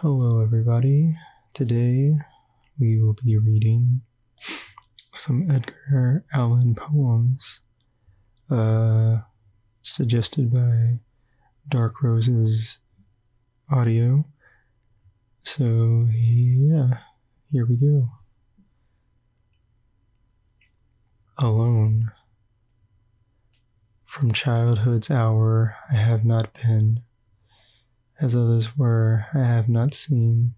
Hello everybody, today we will be reading some Edgar Allan poems suggested by Dark Rose's audio. So yeah, here we go. Alone. From childhood's hour I have not been. As others were, I have not seen.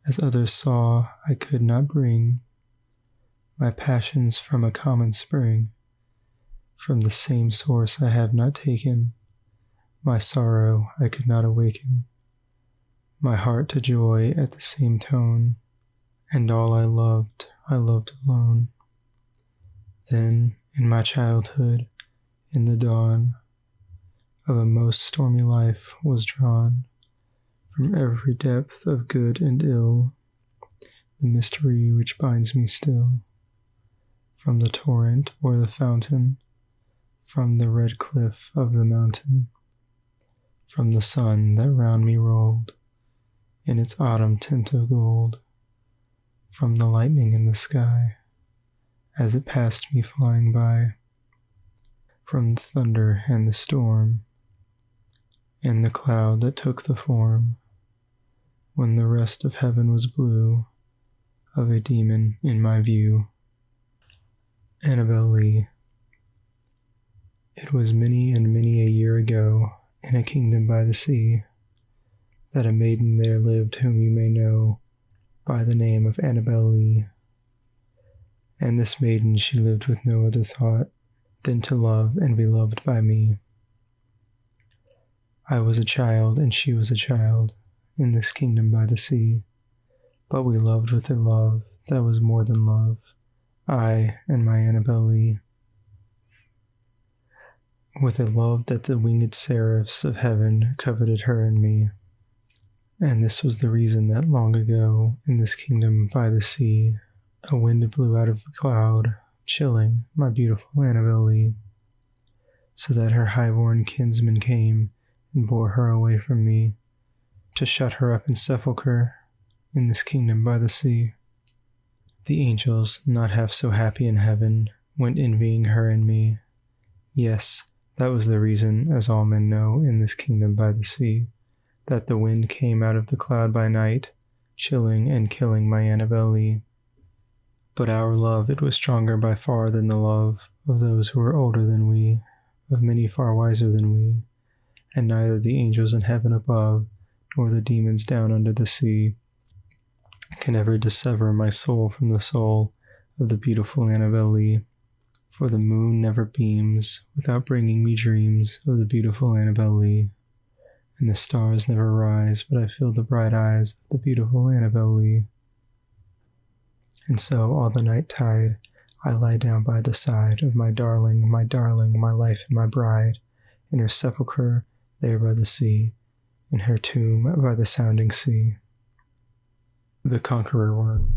As others saw, I could not bring my passions from a common spring. From the same source I have not taken. My sorrow I could not awaken. My heart to joy at the same tone. And all I loved alone. Then, in my childhood, in the dawn of a most stormy life was drawn from every depth of good and ill, the mystery which binds me still, from the torrent or the fountain, from the red cliff of the mountain, from the sun that round me rolled in its autumn tint of gold, from the lightning in the sky as it passed me flying by, from the thunder and the storm, and the cloud that took the form, when the rest of heaven was blue, of a demon in my view. Annabel Lee. It was many and many a year ago, in a kingdom by the sea, that a maiden there lived whom you may know by the name of Annabel Lee. And this maiden she lived with no other thought than to love and be loved by me. I was a child and she was a child in this kingdom by the sea, but we loved with a love that was more than love, I and my Annabel Lee. With a love that the winged seraphs of heaven coveted her and me. And this was the reason that long ago in this kingdom by the sea, a wind blew out of a cloud, chilling my beautiful Annabel Lee, so that her high-born kinsman came and bore her away from me, to shut her up in sepulchre in this kingdom by the sea. The angels, not half so happy in heaven, went envying her and me. Yes, that was the reason, as all men know, in this kingdom by the sea, that the wind came out of the cloud by night, chilling and killing my Annabel Lee. But our love, it was stronger by far than the love of those who were older than we, of many far wiser than we, and neither the angels in heaven above, nor the demons down under the sea, can ever dissever my soul from the soul of the beautiful Annabel Lee. For the moon never beams without bringing me dreams of the beautiful Annabel Lee, and the stars never rise but I feel the bright eyes of the beautiful Annabel Lee. And so all the night tide I lie down by the side of my darling, my life and my bride, in her sepulchre there by the sea, in her tomb by the sounding sea. The Conqueror one.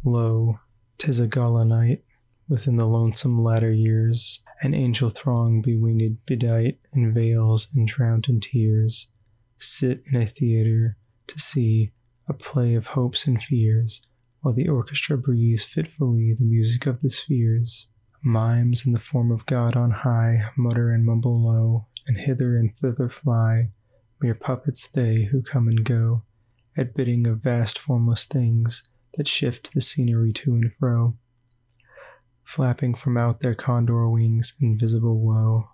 Lo, 'tis a gala night, within the lonesome latter years, an angel throng bewinged, bedight in veils and drowned in tears, sit in a theatre to see a play of hopes and fears, while the orchestra breathes fitfully the music of the spheres. Mimes in the form of God on high mutter and mumble low, and hither and thither fly, mere puppets they who come and go, at bidding of vast formless things that shift the scenery to and fro, flapping from out their condor wings invisible woe.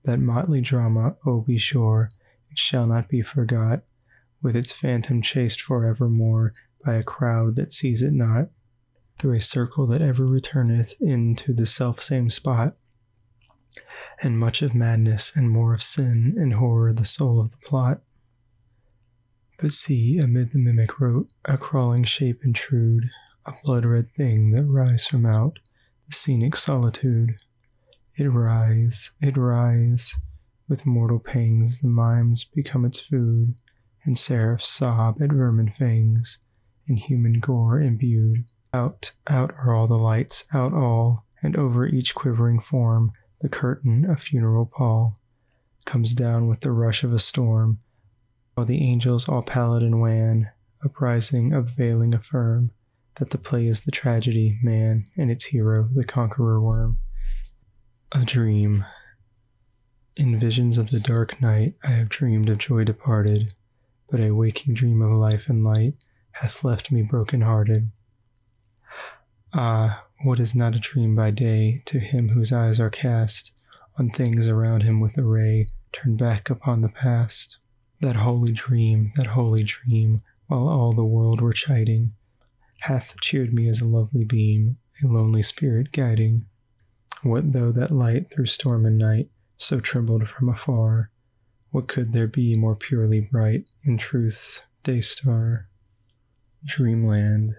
That motley drama, oh be sure, it shall not be forgot, with its phantom chased forevermore by a crowd that sees it not, through a circle that ever returneth into the selfsame spot, and much of madness and more of sin and horror the soul of the plot. But see, amid the mimic rote, a crawling shape intrude, a blood-red thing that rise from out the scenic solitude. It rise, with mortal pangs the mimes become its food, and seraphs sob at vermin fangs, in human gore imbued. Out are all the lights, out all, and over each quivering form the curtain of funeral pall comes down with the rush of a storm, while the angels all pallid and wan, uprising, upveiling affirm that the play is the tragedy, man, and its hero, the conqueror worm. A dream. In visions of the dark night I have dreamed of joy departed, but a waking dream of life and light hath left me broken-hearted. Ah, what is not a dream by day to him whose eyes are cast on things around him with a ray turned back upon the past? That holy dream, while all the world were chiding, hath cheered me as a lovely beam, a lonely spirit guiding. What though that light through storm and night so trembled from afar? What could there be more purely bright in truth's day star? Dreamland.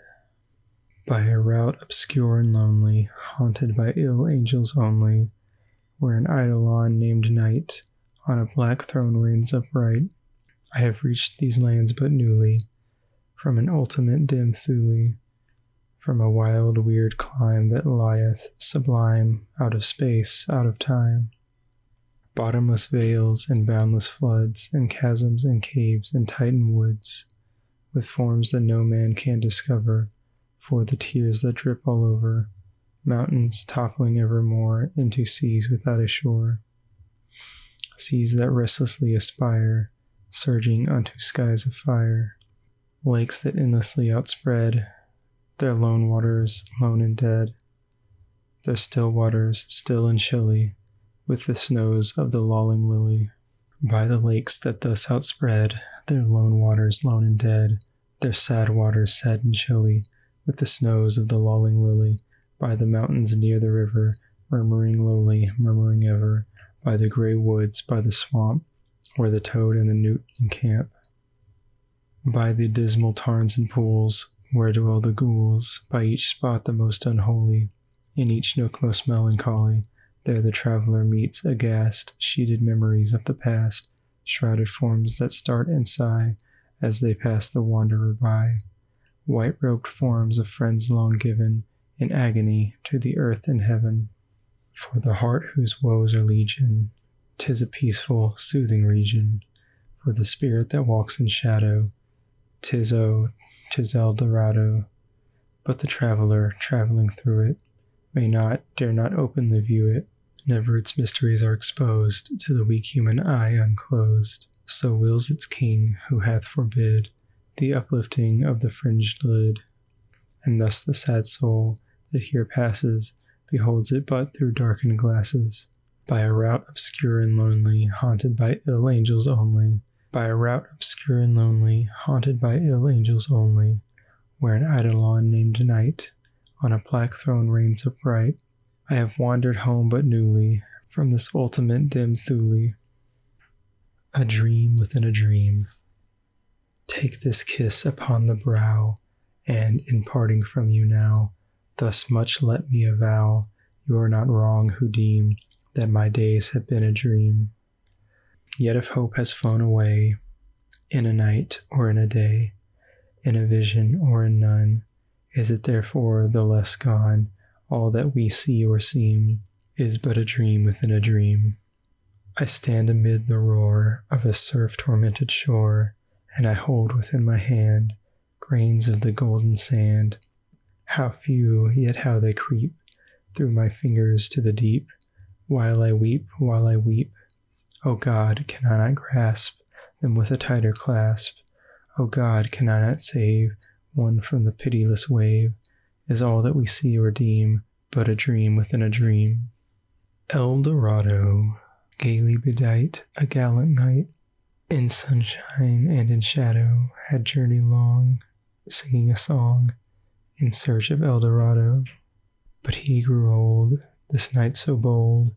By a route obscure and lonely, haunted by ill angels only, where an eidolon named Night on a black throne reigns upright, I have reached these lands but newly, from an ultimate dim Thule, from a wild weird clime that lieth sublime out of space, out of time. Bottomless vales and boundless floods and chasms and caves and titan woods, with forms that no man can discover, for the tears that drip all over, mountains toppling evermore into seas without a shore, seas that restlessly aspire, surging unto skies of fire, lakes that endlessly outspread their lone waters, lone and dead, their still waters, still and chilly, with the snows of the lolling lily. By the lakes that thus outspread their lone waters, lone and dead, their sad waters, sad and chilly, with the snows of the lolling lily, by the mountains near the river, murmuring lowly, murmuring ever, by the grey woods, by the swamp, where the toad and the newt encamp, by the dismal tarns and pools, where dwell the ghouls, by each spot the most unholy, in each nook most melancholy, there the traveller meets aghast sheeted memories of the past, shrouded forms that start and sigh as they pass the wanderer by, white-robed forms of friends long given in agony to the earth and heaven. For the heart whose woes are legion, 'tis a peaceful, soothing region. For the spirit that walks in shadow, 'tis El Dorado. But the traveller, travelling through it, may not, dare not openly view it. Never its mysteries are exposed to the weak human eye unclosed. So wills its king, who hath forbid the uplifting of the fringed lid. And thus the sad soul that here passes beholds it but through darkened glasses, by a route obscure and lonely, haunted by ill angels only, by a route obscure and lonely, haunted by ill angels only, where an eidolon named Night on a black throne reigns upright. I have wandered home but newly from this ultimate dim Thule. A dream within a dream. Take this kiss upon the brow, and in parting from you now, thus much let me avow, you are not wrong who deem that my days have been a dream. Yet if hope has flown away, in a night or in a day, in a vision or in none, is it therefore the less gone? All that we see or seem is but a dream within a dream. I stand amid the roar of a surf-tormented shore, and I hold within my hand grains of the golden sand. How few, yet how they creep through my fingers to the deep, while I weep, while I weep. O God, can I not grasp them with a tighter clasp? O God, can I not save one from the pitiless wave? Is all that we see or deem but a dream within a dream? El Dorado, gaily bedight, a gallant knight, in sunshine and in shadow, had journeyed long, singing a song in search of El Dorado. But he grew old, this knight so bold,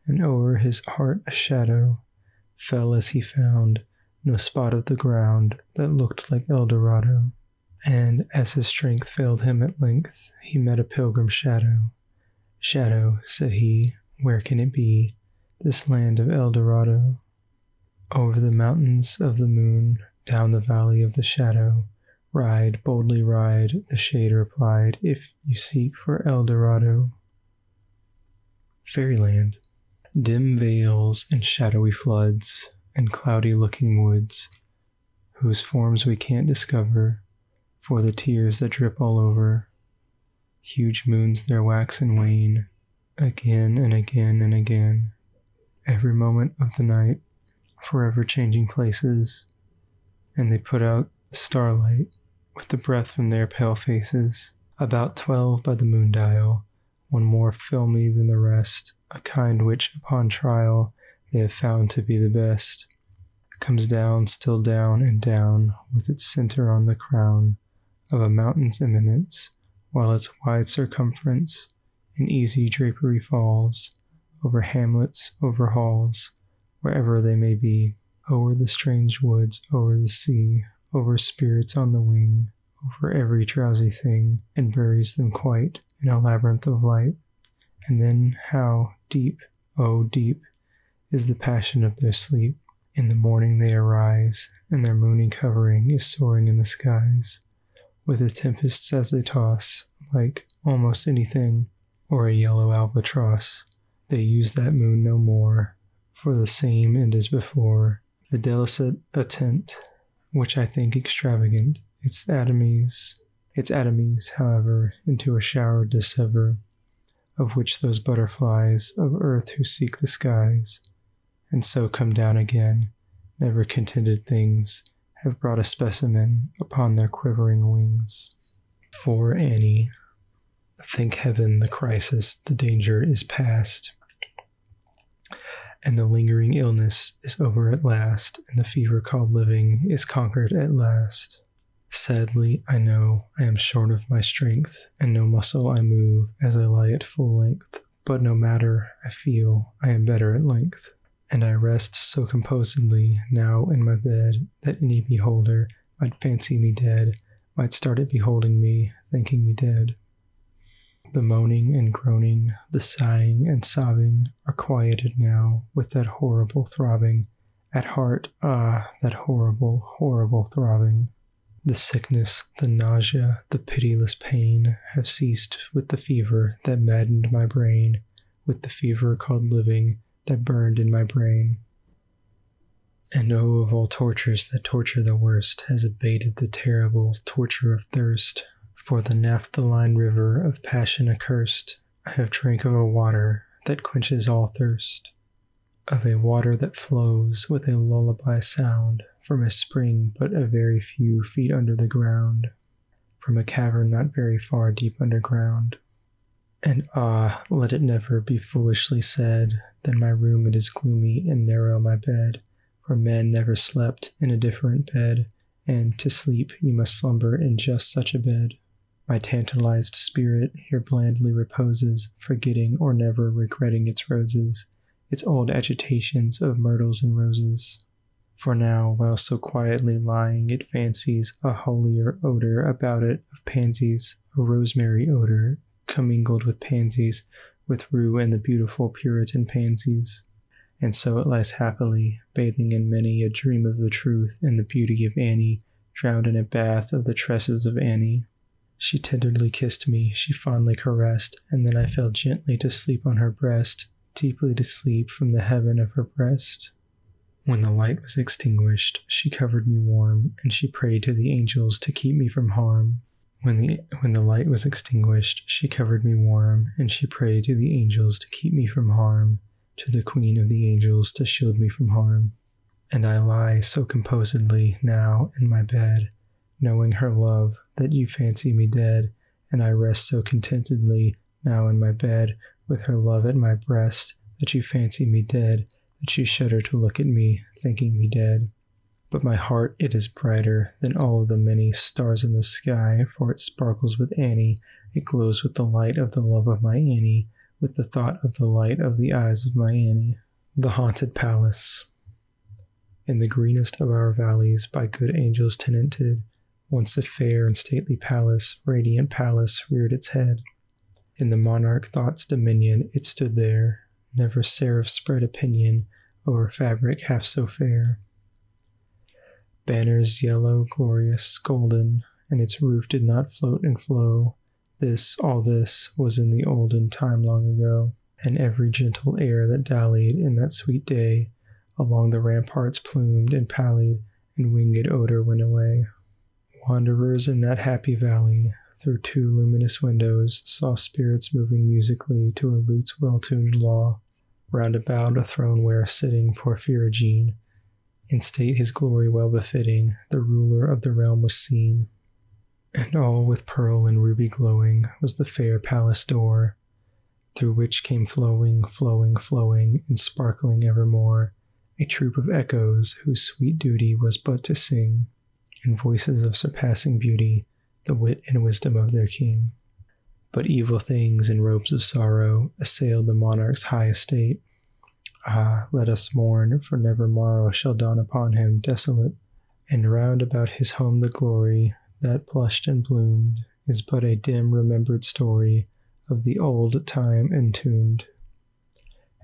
and o'er his heart a shadow fell as he found no spot of the ground that looked like El Dorado. And as his strength failed him at length, he met a pilgrim shadow. Shadow, said he, where can it be, this land of El Dorado? Over the mountains of the moon, down the valley of the shadow, ride, boldly ride, the shade replied, if you seek for El Dorado. Fairyland. Dim vales and shadowy floods and cloudy-looking woods, whose forms we can't discover, for the tears that drip all over. Huge moons their wax and wane, again and again and again, every moment of the night, forever changing places, and they put out the starlight with the breath from their pale faces. About 12 by the moon dial, one more filmy than the rest, a kind which, upon trial, they have found to be the best, comes down, still down and down, with its center on the crown of a mountain's eminence, while its wide circumference in easy drapery falls over hamlets, over halls, wherever they may be, over the strange woods, over the sea, over spirits on the wing, over every drowsy thing, and buries them quite in a labyrinth of light. And then how deep, oh deep, is the passion of their sleep. In the morning they arise, and their moony covering is soaring in the skies, with the tempests as they toss, like almost anything, or a yellow albatross. They use that moon no more, for the same end as before, videlicet attent, which I think extravagant, its atomies, however, into a shower dissever, of which those butterflies of earth who seek the skies, and so come down again, never contented things, have brought a specimen upon their quivering wings. For Annie, thank heaven the crisis, the danger is past, and the lingering illness is over at last, and the fever called living is conquered at last. Sadly, I know I am shorn of my strength, and no muscle I move as I lie at full length, but no matter, I feel I am better at length, and I rest so composedly now in my bed that any beholder might fancy me dead, might start at beholding me, thinking me dead. The moaning and groaning, the sighing and sobbing are quieted now with that horrible throbbing at heart, that horrible, horrible throbbing. The sickness, the nausea, the pitiless pain have ceased with the fever that maddened my brain, with the fever called living that burned in my brain. And oh, of all tortures that torture the worst has abated the terrible torture of thirst. For the naphthaline river of passion accursed, I have drank of a water that quenches all thirst, of a water that flows with a lullaby sound from a spring but a very few feet under the ground, from a cavern not very far deep underground. And let it never be foolishly said that my room it is gloomy and narrow my bed, for men never slept in a different bed, and to sleep you must slumber in just such a bed. My tantalized spirit here blandly reposes, forgetting or never regretting its roses, its old agitations of myrtles and roses. For now, while so quietly lying, it fancies a holier odor about it of pansies, a rosemary odor, commingled with pansies, with rue and the beautiful Puritan pansies. And so it lies happily, bathing in many a dream of the truth and the beauty of Annie, drowned in a bath of the tresses of Annie. She tenderly kissed me, she fondly caressed, and then I fell gently to sleep on her breast, deeply to sleep from the heaven of her breast. When the light was extinguished, she covered me warm, and she prayed to the angels to keep me from harm. When the light was extinguished, she covered me warm, and she prayed to the angels to keep me from harm, to the Queen of the angels to shield me from harm. And I lie so composedly now in my bed, knowing her love, that you fancy me dead, and I rest so contentedly now in my bed, with her love at my breast, that you fancy me dead, that you shudder to look at me, thinking me dead. But my heart it is brighter than all of the many stars in the sky, for it sparkles with Annie, it glows with the light of the love of my Annie, with the thought of the light of the eyes of my Annie. The Haunted Palace. In the greenest of our valleys, by good angels tenanted, once a fair and stately palace, radiant palace, reared its head. In the monarch thought's dominion it stood there, never seraph spread opinion over fabric half so fair. Banners yellow, glorious, golden, and its roof did not float and flow. All this, was in the olden time long ago, and every gentle air that dallied in that sweet day, along the ramparts plumed and pallied, and winged odor went away. Wanderers in that happy valley, through 2 luminous windows, saw spirits moving musically to a lute's well-tuned law. Round about a throne where sitting Porphyrogene, in state his glory well befitting, the ruler of the realm was seen. And all with pearl and ruby glowing was the fair palace door, through which came flowing, flowing, flowing, and sparkling evermore, a troop of echoes whose sweet duty was but to sing, in voices of surpassing beauty, the wit and wisdom of their king. But evil things in robes of sorrow assailed the monarch's high estate. Ah, let us mourn, for never morrow shall dawn upon him desolate, and round about his home the glory that blushed and bloomed is but a dim remembered story of the old time entombed.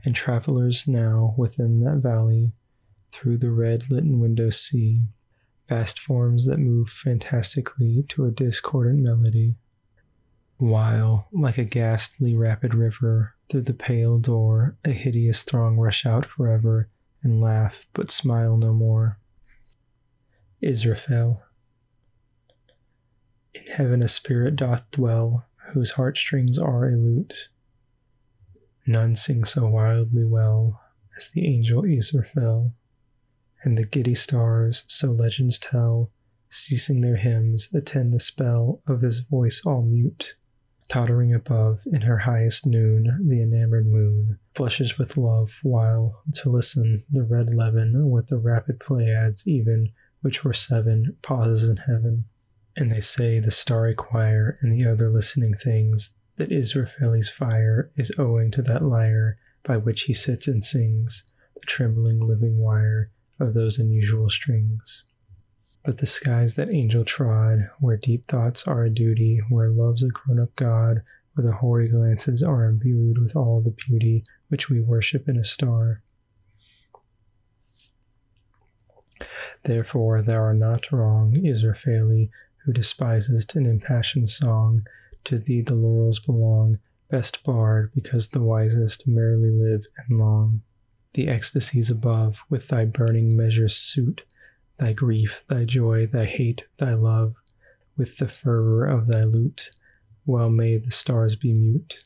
And travelers now within that valley, through the red-litten windows see vast forms that move fantastically to a discordant melody, while, like a ghastly rapid river, through the pale door a hideous throng rush out forever and laugh but smile no more. Israfel. In heaven a spirit doth dwell, whose heartstrings are a lute. None sing so wildly well as the angel Israfel, and the giddy stars, so legends tell, ceasing their hymns, attend the spell of his voice all mute. Tottering above, in her highest noon, the enamored moon flushes with love, while, to listen, the red levin, with the rapid Pleiades even, which were 7, pauses in heaven. And they say the starry choir and the other listening things that Israfeli's fire is owing to that lyre by which he sits and sings, the trembling living wire of those unusual strings. But the skies that angel trod, where deep thoughts are a duty, where love's a grown-up god, where the hoary glances are imbued with all the beauty which we worship in a star. Therefore thou art not wrong, Israfeli, who despisest an impassioned song. To thee the laurels belong, best bard, because the wisest merrily live and long. The ecstasies above with thy burning measures suit, thy grief, thy joy, thy hate, thy love, with the fervor of thy lute. Well may the stars be mute.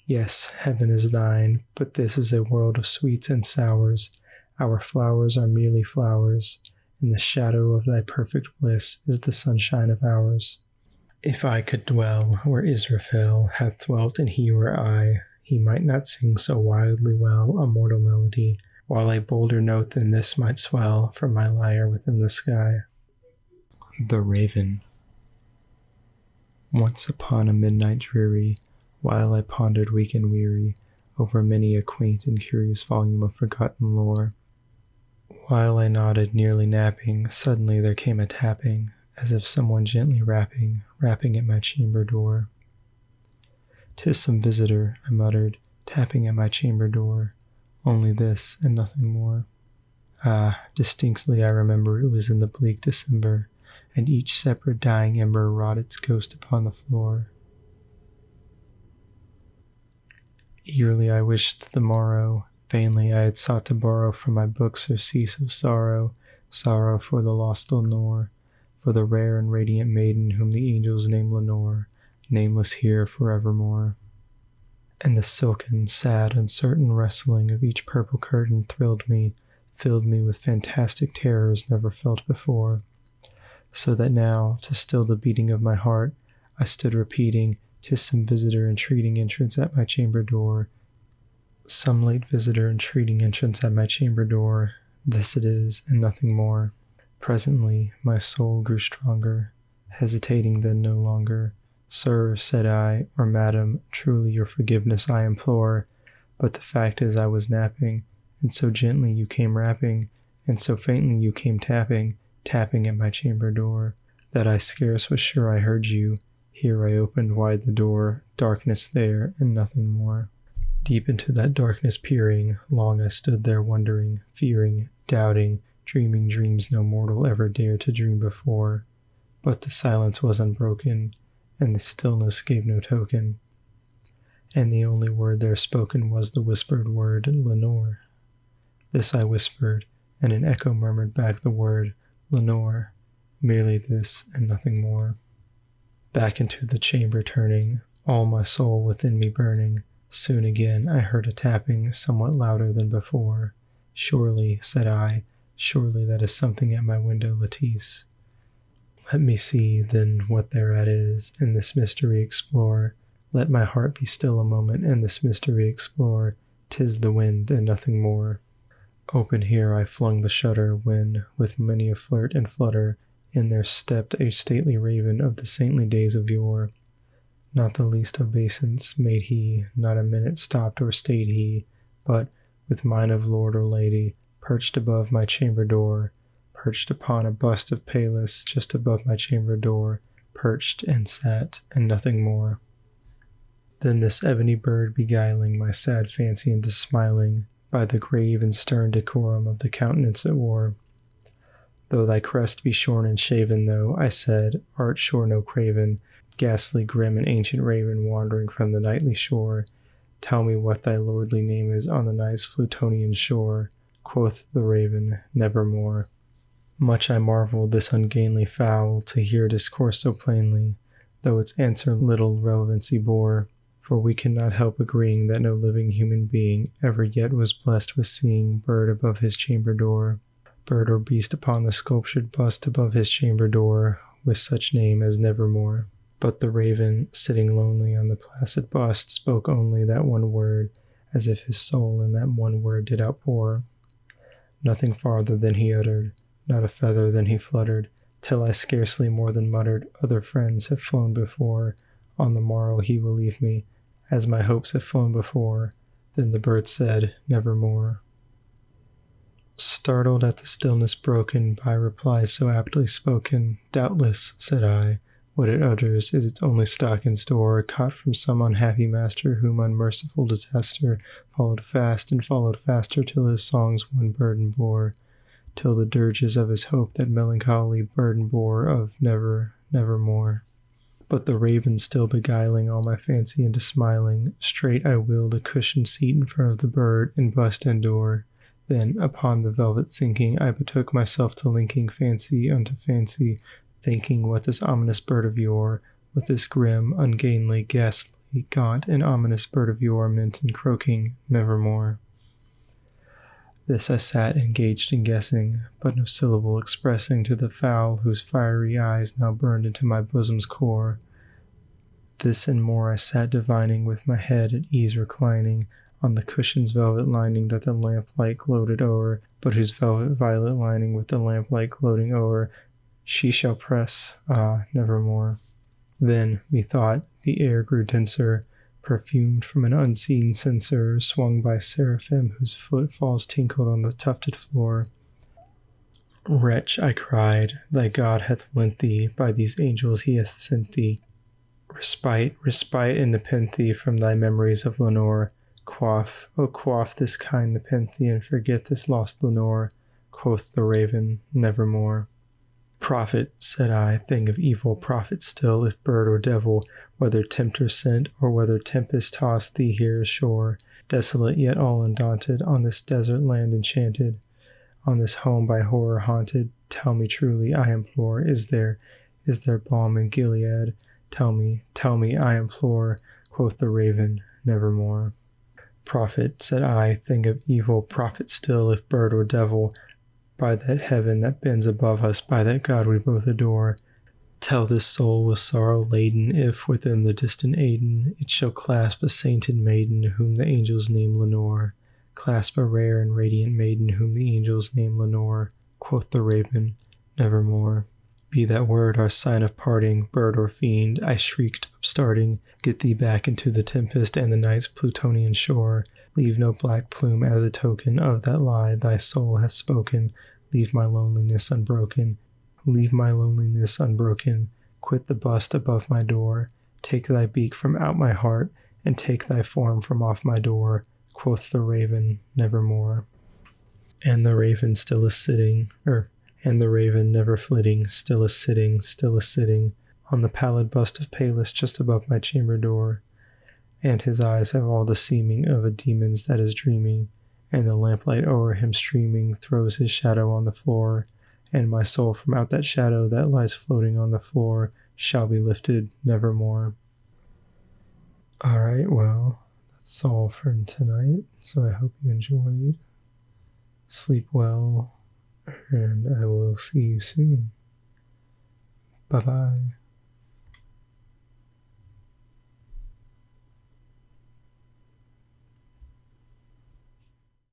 Yes, heaven is thine, but this is a world of sweets and sours. Our flowers are merely flowers, and the shadow of thy perfect bliss is the sunshine of ours. If I could dwell where Israfel hath dwelt and he were I, he might not sing so wildly well a mortal melody, while a bolder note than this might swell from my lyre within the sky. The Raven. Once upon a midnight dreary, while I pondered weak and weary over many a quaint and curious volume of forgotten lore, while I nodded, nearly napping, suddenly there came a tapping, as if someone gently rapping at my chamber door. "'Tis some visitor," I muttered, tapping at my chamber door. Only this, and nothing more. Ah, distinctly I remember it was in the bleak December, and each separate dying ember wrought its ghost upon the floor. Eagerly I wished the morrow. Vainly I had sought to borrow from my books surcease of sorrow, sorrow for the lost Lenore, for the rare and radiant maiden whom the angels name Lenore, nameless here forevermore. And the silken, sad, uncertain rustling of each purple curtain thrilled me, filled me with fantastic terrors never felt before, so that now, to still the beating of my heart, I stood repeating, "'Tis some visitor entreating entrance at my chamber door. Some late visitor entreating entrance at my chamber door. This it is, and nothing more." Presently my soul grew stronger, hesitating then no longer. "Sir," said I, "or madam, truly your forgiveness I implore, but the fact is I was napping, and so gently you came rapping, and so faintly you came tapping at my chamber door, that I scarce was sure I heard you. Here I opened wide the door, darkness there, and nothing more. Deep into that darkness peering, long I stood there wondering, fearing, doubting, dreaming dreams no mortal ever dared to dream before. But the silence was unbroken, and the stillness gave no token, and the only word there spoken was the whispered word, Lenore. This I whispered, and an echo murmured back the word, Lenore, merely this and nothing more. Back into the chamber turning, all my soul within me burning, soon again I heard a tapping somewhat louder than before. Surely, said I, surely that is something at my window lattice. Let me see, then, what thereat is, and this mystery explore. Let my heart be still a moment, and this mystery explore. 'Tis the wind, and nothing more. Open here I flung the shutter, when, with many a flirt and flutter, in there stepped a stately raven of the saintly days of yore. Not the least obeisance made he, not a minute stopped or stayed he, but, with mine of lord or lady, perched above my chamber door, perched upon a bust of Pallas just above my chamber door, perched and sat, and nothing more. Then this ebony bird beguiling my sad fancy into smiling, by the grave and stern decorum of the countenance it wore. Though thy crest be shorn and shaven, though, I said, art sure no craven, ghastly grim and ancient raven wandering from the nightly shore, tell me what thy lordly name is on the night's Plutonian shore. Quoth the Raven, Nevermore. Much I marvelled this ungainly fowl to hear discourse so plainly, though its answer little relevancy bore, for we cannot help agreeing that no living human being ever yet was blessed with seeing bird above his chamber door, bird or beast upon the sculptured bust above his chamber door, with such name as Nevermore. But the raven, sitting lonely on the placid bust, spoke only that one word, as if his soul in that one word did outpour. Nothing farther than he uttered, not a feather than he fluttered, till I scarcely more than muttered, other friends have flown before, on the morrow he will leave me, as my hopes have flown before. Then the bird said, Nevermore. Startled at the stillness broken by replies so aptly spoken, doubtless, said I, what it utters is its only stock in store, caught from some unhappy master whom unmerciful disaster followed fast and followed faster till his songs one burden bore, till the dirges of his hope that melancholy burden bore of nevermore. But the raven still beguiling all my fancy into smiling, straight I willed a cushioned seat in front of the bird and bust and door. Then, upon the velvet sinking, I betook myself to linking fancy unto fancy, thinking what this ominous bird of yore, what this grim, ungainly, ghastly, gaunt, and ominous bird of yore meant in croaking, Nevermore. This I sat engaged in guessing, but no syllable expressing to the fowl whose fiery eyes now burned into my bosom's core. This and more I sat divining, with my head at ease reclining on the cushion's velvet lining that the lamplight gloated o'er, but whose velvet violet lining with the lamplight gloating o'er, she shall press, nevermore. Then, methought, the air grew denser, perfumed from an unseen censer, swung by seraphim whose footfalls tinkled on the tufted floor. Wretch, I cried, thy God hath lent thee, by these angels he hath sent thee, respite, and nepenthe from thy memories of Lenore. Quaff, oh quaff this kind nepenthe, and forget this lost Lenore. Quoth the raven, Nevermore. Prophet, said I, thing of evil, prophet still, if bird or devil, whether tempter sent, or whether tempest tossed thee here ashore, desolate yet all undaunted, on this desert land enchanted, on this home by horror haunted, tell me truly, I implore, is there balm in Gilead? Tell me, I implore, quoth the raven, Nevermore. Prophet, said I, thing of evil, prophet still, if bird or devil, by that heaven that bends above us, by that God we both adore, tell this soul with sorrow laden, if within the distant Aidenn it shall clasp a sainted maiden whom the angels name Lenore, clasp a rare and radiant maiden whom the angels name Lenore, quoth the raven, Nevermore. Be that word our sign of parting, bird or fiend, I shrieked, upstarting, get thee back into the tempest and the night's Plutonian shore, leave no black plume as a token of that lie thy soul hath spoken, leave my loneliness unbroken, quit the bust above my door, take thy beak from out my heart, and take thy form from off my door, quoth the raven, Nevermore. And the raven still is sitting, and the raven never flitting, still is sitting, on the pallid bust of Pallas just above my chamber door, and his eyes have all the seeming of a demon's that is dreaming, and the lamplight o'er him streaming throws his shadow on the floor, and my soul from out that shadow that lies floating on the floor shall be lifted nevermore. All right, well, that's all for tonight, so I hope you enjoyed. Sleep well, and I will see you soon. Bye-bye.